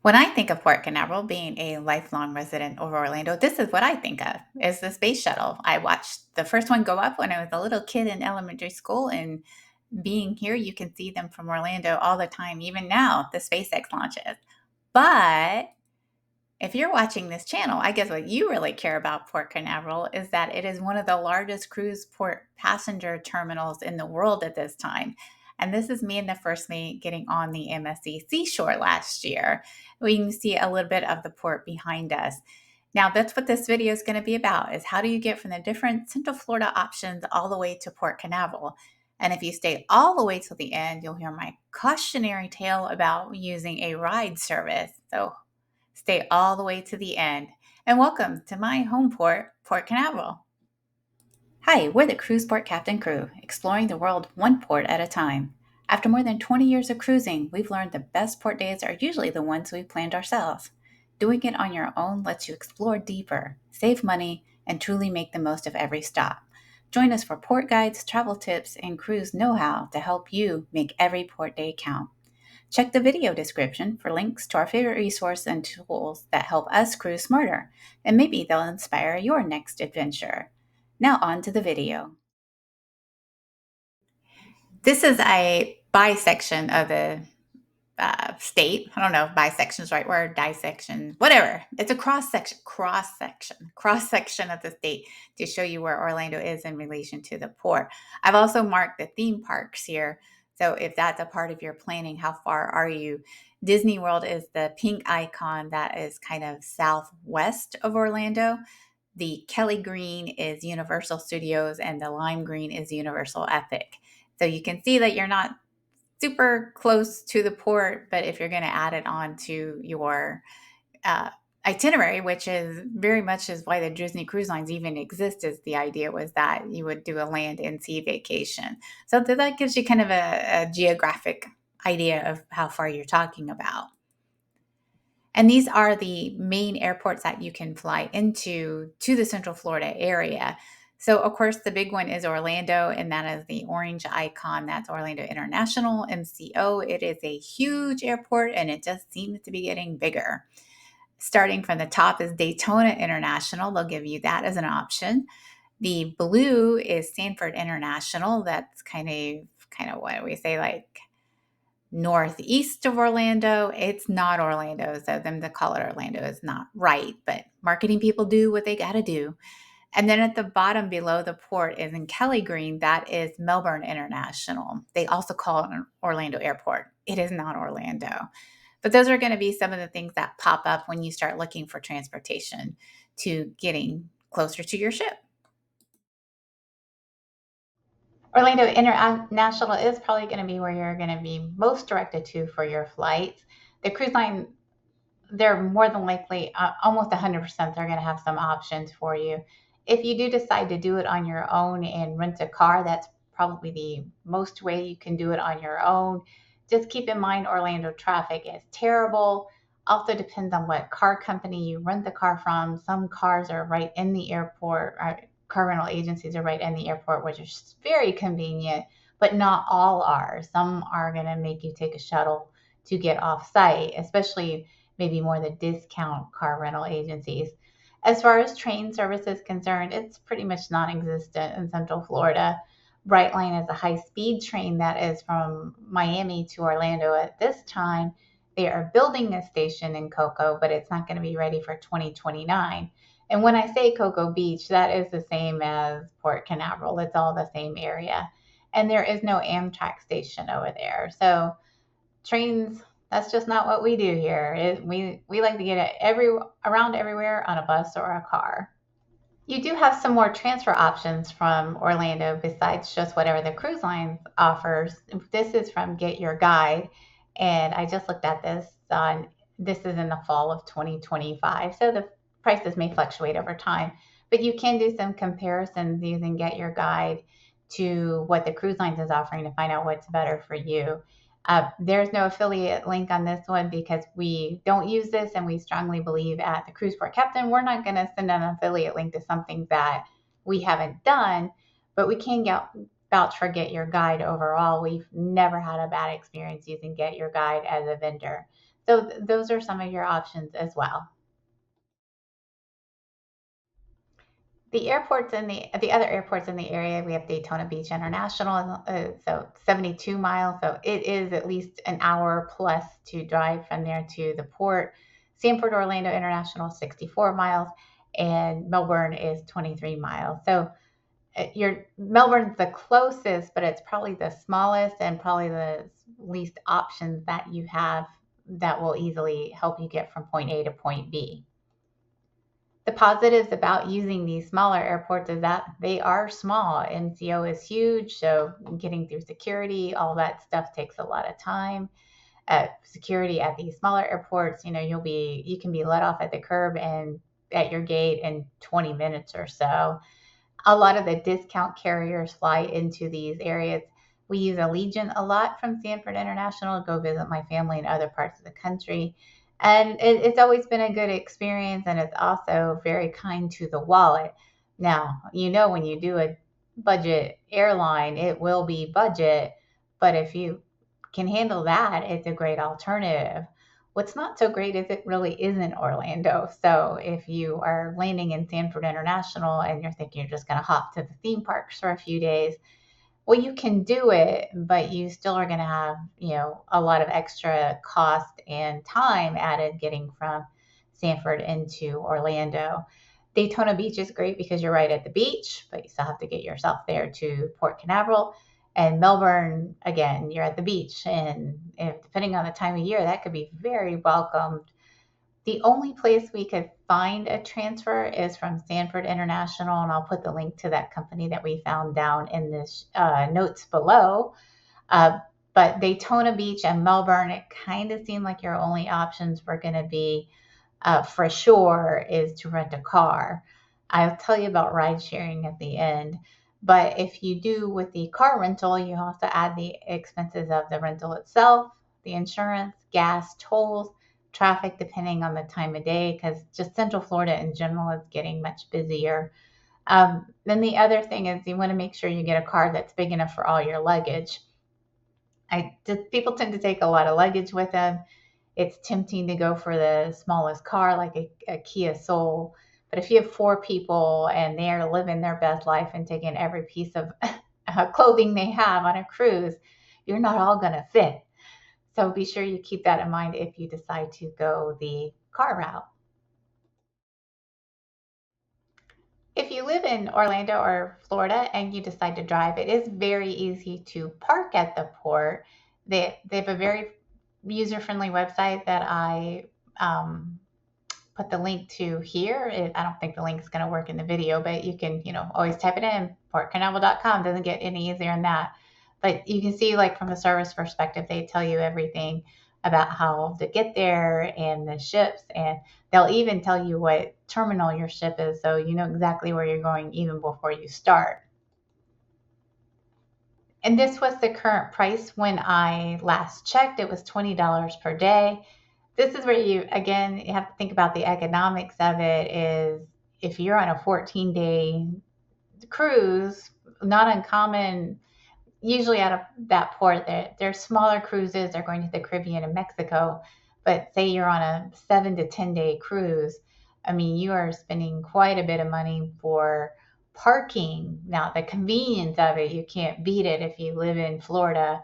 When I think of Port Canaveral, being a lifelong resident of Orlando, this is what I think of is the space shuttle. I watched the first one go up when I was a little kid in elementary school, and being here, you can see them from Orlando all the time, even now, the SpaceX launches. But if you're watching this channel, I guess what you really care about Port Canaveral is that it is one of the largest cruise port passenger terminals in the world at this time. And this is me and the first mate getting on the MSC Seashore last year. We can see a little bit of the port behind us. Now, that's what this video is going to be about, is how do you get from the different Central Florida options all the way to Port Canaveral? And if you stay all the way till the end, you'll hear my cautionary tale about using a ride service. So stay all the way to the end. And welcome to my home port, Port Canaveral. Hi, we're the Cruise Port Captain Crew, exploring the world one port at a time. After more than 20 years of cruising, we've learned the best port days are usually the ones we've planned ourselves. Doing it on your own lets you explore deeper, save money, and truly make the most of every stop. Join us for port guides, travel tips, and cruise know-how to help you make every port day count. Check the video description for links to our favorite resources and tools that help us cruise smarter, and maybe they'll inspire your next adventure. Now, on to the video. This is a bisection of the state. I don't know if bisection is the right word, dissection, whatever. It's a cross section of the state to show you where Orlando is in relation to the port. I've also marked the theme parks here. So if that's a part of your planning, how far are you? Disney World is the pink icon that is kind of southwest of Orlando. The Kelly green is Universal Studios, and the lime green is Universal Epic. So you can see that you're not super close to the port, but if you're going to add it on to your uh, itinerary, which is very much is why the Disney Cruise Lines even exist, is the idea was that you would do a land and sea vacation. So that gives you kind of a geographic idea of how far you're talking about. And these are the main airports that you can fly into to the Central Florida area. So, of course, the big one is Orlando, and that is the orange icon. That's Orlando International, MCO. It is a huge airport, and it just seems to be getting bigger. Starting from the top is Daytona International. They'll give you that as an option. The blue is Sanford International. That's kind of what we say, like northeast of Orlando. It's not Orlando, so them to call it Orlando is not right, but marketing people do what they got to do. And then at the bottom below the port is in Kelly Green. That is Melbourne International. They also call it an Orlando Airport. It is not Orlando. But those are going to be some of the things that pop up when you start looking for transportation to getting closer to your ship. Orlando International is probably going to be where you're going to be most directed to for your flights. The cruise line, they're more than likely, almost 100%, they're going to have some options for you. If you do decide to do it on your own and rent a car, that's probably the most way you can do it on your own. Just keep in mind Orlando traffic is terrible. Also depends on what car company you rent the car from. Some cars are right in the airport, or car rental agencies are right in the airport, which is very convenient, but not all are. Some are going to make you take a shuttle to get off site, especially maybe more the discount car rental agencies. As far as train service is concerned, it's pretty much non-existent in Central Florida. Brightline is a high-speed train that is from Miami to Orlando at this time. They are building a station in Cocoa, but it's not going to be ready for 2029. And when I say Cocoa Beach, that is the same as Port Canaveral. It's all the same area. And there is no Amtrak station over there. So trains, that's just not what we do here. We like to get it around everywhere on a bus or a car. You do have some more transfer options from Orlando besides just whatever the cruise line offers. This is from Get Your Guide, and I just looked at this on this is in the fall of 2025. So the prices may fluctuate over time, but you can do some comparisons using Get Your Guide to what the cruise lines is offering to find out what's better for you. There's no affiliate link on this one because we don't use this, and we strongly believe at the Cruise Port Captain, we're not going to send an affiliate link to something that we haven't done, but we can vouch for Get Your Guide overall. We've never had a bad experience using Get Your Guide as a vendor. So those are some of your options as well. The airports in the other airports in the area, we have Daytona Beach International, so 72 miles. So it is at least an hour plus to drive from there to the port. Sanford Orlando International, 64 miles, and Melbourne is 23 miles. So Melbourne's the closest, but it's probably the smallest and probably the least options that you have that will easily help you get from point A to point B. The positives about using these smaller airports is that they are small. MCO is huge, so getting through security, all that stuff takes a lot of time. Security at these smaller airports, you can be let off at the curb and at your gate in 20 minutes or so. A lot of the discount carriers fly into these areas. We use Allegiant a lot from Sanford International to go visit my family in other parts of the country. And it's always been a good experience, and it's also very kind to the wallet. Now, when you do a budget airline, it will be budget, but if you can handle that, it's a great alternative. What's not so great is it really isn't Orlando. So if you are landing in Sanford International and you're thinking you're just going to hop to the theme parks for a few days, well, you can do it, but you still are going to have, a lot of extra cost and time added getting from Sanford into Orlando. Daytona Beach is great because you're right at the beach, but you still have to get yourself there to Port Canaveral. And Melbourne, again, you're at the beach. And depending on the time of year, that could be very welcomed. The only place we could find a transfer is from Sanford International, and I'll put the link to that company that we found down in this notes below. Uh, but Daytona Beach and Melbourne, it kind of seemed like your only options were going to be for sure is to rent a car. I'll tell you about ride sharing at the end. But if you do with the car rental, you have to add the expenses of the rental itself, the insurance, gas, tolls, traffic, depending on the time of day, because just Central Florida in general is getting much busier. Then the other thing is you want to make sure you get a car that's big enough for all your luggage. People tend to take a lot of luggage with them. It's tempting to go for the smallest car like a Kia Soul. But if you have four people and they're living their best life and taking every piece of clothing they have on a cruise, you're not all going to fit. So be sure you keep that in mind if you decide to go the car route. If you live in Orlando or Florida and you decide to drive, it is very easy to park at the port. They have a very user-friendly website that I put the link to here. I don't think the link is going to work in the video, but you can, always type it in. PortCanaveral.com doesn't get any easier than that. But you can see, like, from a service perspective, they tell you everything about how to get there and the ships, and they'll even tell you what terminal your ship is, so you know exactly where you're going even before you start. And this was the current price when I last checked. It was $20 per day. This is where you have to think about the economics of it. Is if you're on a 14-day cruise, not uncommon, usually out of that port, they're smaller cruises. They're going to the Caribbean and Mexico. But say you're on a 7 to 10-day cruise, I mean, you are spending quite a bit of money for parking. Now, the convenience of it, you can't beat it. If you live in Florida,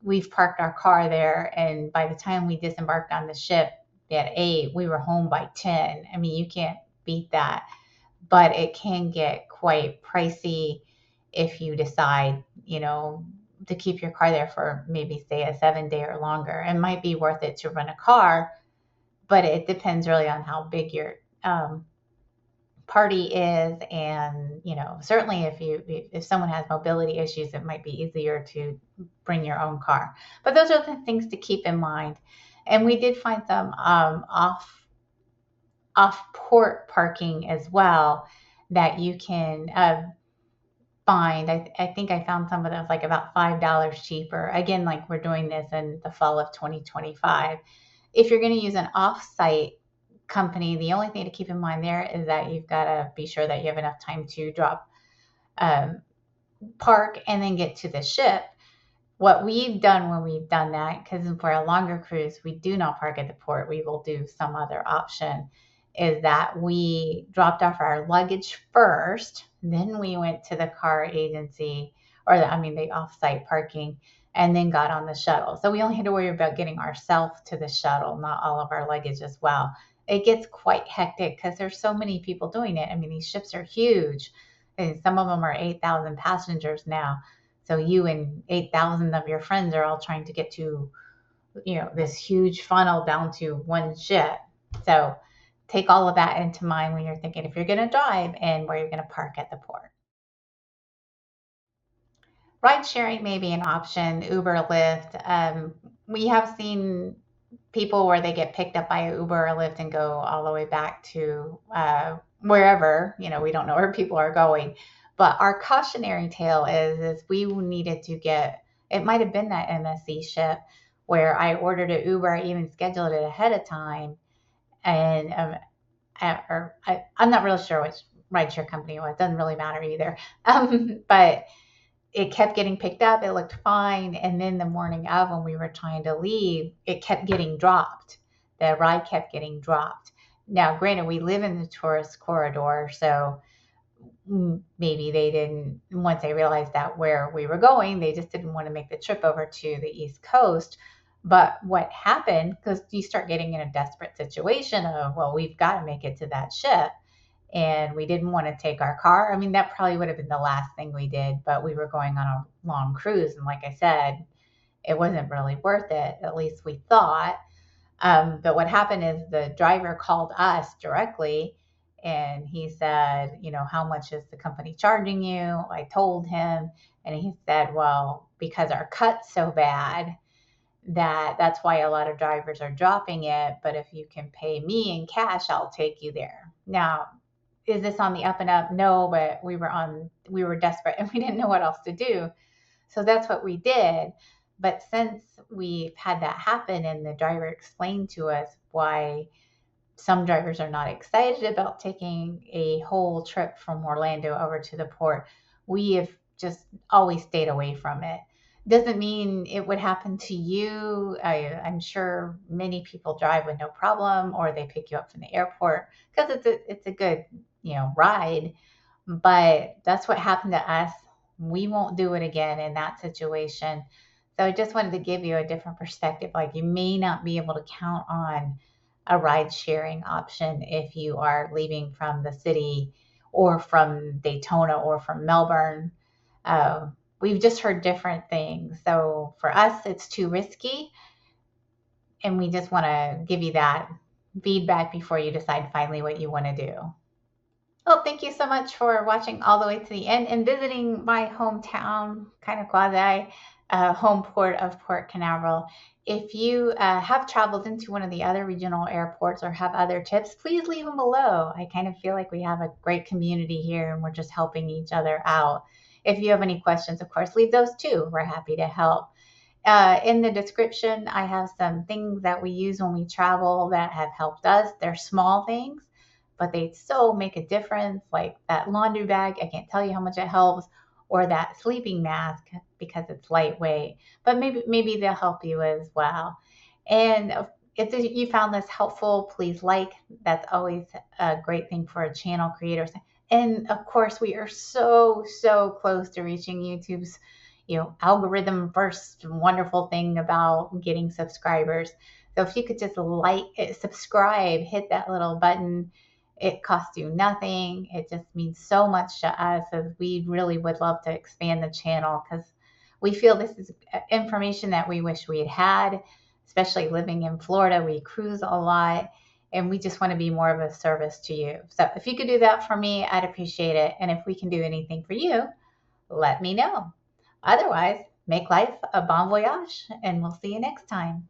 we've parked our car there, and by the time we disembarked on the ship at 8, we were home by 10. I mean, you can't beat that. But it can get quite pricey if you decide, to keep your car there for maybe say a 7-day or longer. It might be worth it to rent a car, but it depends really on how big your party is. And, certainly if someone has mobility issues, it might be easier to bring your own car. But those are the things to keep in mind. And we did find some off port parking as well that you can find. I think I found some of those like about $5 cheaper. Again, like we're doing this in the fall of 2025. If you're going to use an off-site company, the only thing to keep in mind there is that you've got to be sure that you have enough time to drop, park, and then get to the ship. What we've done when we've done that, because for a longer cruise, we do not park at the port, we will do some other option, is that we dropped off our luggage first, then we went to the car agency, or I mean, the off-site parking, and then got on the shuttle. So we only had to worry about getting ourselves to the shuttle, not all of our luggage as well. It gets quite hectic because there's so many people doing it. I mean, these ships are huge, and some of them are 8,000 passengers now. So you and 8,000 of your friends are all trying to get to, this huge funnel down to one ship. So take all of that into mind when you're thinking if you're going to drive and where you're going to park at the port. Ride sharing may be an option, Uber, Lyft. We have seen people where they get picked up by a Uber or Lyft and go all the way back to wherever, we don't know where people are going. But our cautionary tale is we needed to get, it might have been that MSC ship where I ordered an Uber, I even scheduled it ahead of time. And I'm not really sure which rideshare company it was. It doesn't really matter either. But it kept getting picked up. It looked fine. And then the morning of when we were trying to leave, it kept getting dropped. The ride kept getting dropped. Now, granted, we live in the tourist corridor, so maybe they didn't, once they realized that where we were going, they just didn't want to make the trip over to the East Coast. But what happened, because you start getting in a desperate situation of, well, we've got to make it to that ship and we didn't want to take our car. I mean, that probably would have been the last thing we did, but we were going on a long cruise. And like I said, it wasn't really worth it, at least we thought. But what happened is the driver called us directly and he said, how much is the company charging you? I told him, and he said, well, because our cut's so bad, that's why a lot of drivers are dropping it. But if you can pay me in cash, I'll take you there. Now, is this on the up and up? No, but we were desperate and we didn't know what else to do. So that's what we did. But since we've had that happen and the driver explained to us why some drivers are not excited about taking a whole trip from Orlando over to the port, we have just always stayed away from it. Doesn't mean it would happen to you. I'm sure many people drive with no problem, or they pick you up from the airport because it's a good ride. But that's what happened to us. We won't do it again in that situation. So I just wanted to give you a different perspective. Like, you may not be able to count on a ride sharing option if you are leaving from the city or from Daytona or from Melbourne. We've just heard different things. So for us, it's too risky. And we just want to give you that feedback before you decide finally what you want to do. Well, thank you so much for watching all the way to the end and visiting my hometown, kind of quasi home port of Port Canaveral. If you have traveled into one of the other regional airports or have other tips, please leave them below. I kind of feel like we have a great community here and we're just helping each other out. If you have any questions, of course, leave those too. We're happy to help. In the description, I have some things that we use when we travel that have helped us. They're small things, but they so make a difference. Like that laundry bag, I can't tell you how much it helps, or that sleeping mask because it's lightweight. But maybe they'll help you as well. And if you found this helpful, please like. That's always a great thing for a channel creator. And of course, we are so close to reaching YouTube's algorithm first wonderful thing about getting subscribers. So if you could just subscribe, hit that little button. It costs you nothing. It just means so much to us, as we really would love to expand the channel because we feel this is information that we wish we had, especially living in Florida. We cruise a lot and we just want to be more of a service to you. So if you could do that for me, I'd appreciate it. And if we can do anything for you, let me know. Otherwise, make life a bon voyage and we'll see you next time.